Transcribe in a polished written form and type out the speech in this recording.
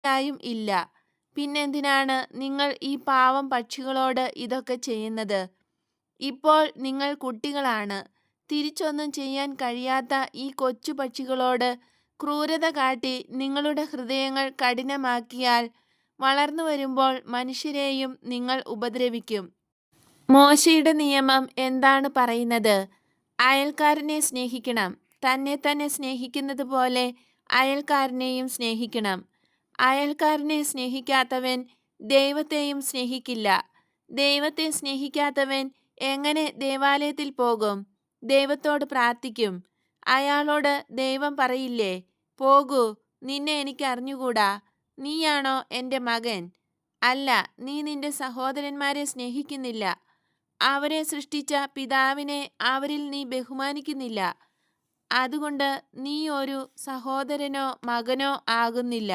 തീർച്ചയായും ഇല്ല. പിന്നെന്തിനാണ് നിങ്ങൾ ഈ പാവം പക്ഷികളോട് ഇതൊക്കെ ചെയ്യുന്നത്? ഇപ്പോൾ നിങ്ങൾ കുട്ടികളാണ്. തിരിച്ചൊന്നും ചെയ്യാൻ കഴിയാത്ത ഈ കൊച്ചു പക്ഷികളോട് ക്രൂരത കാട്ടി നിങ്ങളുടെ ഹൃദയങ്ങൾ കഠിനമാക്കിയാൽ വളർന്നു വരുമ്പോൾ മനുഷ്യരെയും നിങ്ങൾ ഉപദ്രവിക്കും. മോശയുടെ നിയമം എന്താണ് പറയുന്നത്? അയൽക്കാരനെ സ്നേഹിക്കണം. തന്നെ തന്നെ സ്നേഹിക്കുന്നത് പോലെ അയൽക്കാരനെയും സ്നേഹിക്കണം. അയൽക്കാരനെ സ്നേഹിക്കാത്തവൻ ദൈവത്തെയും സ്നേഹിക്കില്ല. ദൈവത്തെ സ്നേഹിക്കാത്തവൻ എങ്ങനെ ദേവാലയത്തിൽ പോകും? ദൈവത്തോട് പ്രാർത്ഥിക്കും. അയാളോട് ദൈവം പറയില്ലേ, പോകൂ, നിന്നെ എനിക്ക് അറിഞ്ഞുകൂടാ, നീയാണോ എൻ്റെ മകൻ? അല്ല, നീ നിന്റെ സഹോദരന്മാരെ സ്നേഹിക്കുന്നില്ല. അവരെ സൃഷ്ടിച്ച പിതാവിനെ അവരിൽ നീ ബഹുമാനിക്കുന്നില്ല. അതുകൊണ്ട് നീ ഒരു സഹോദരനോ മകനോ ആകുന്നില്ല.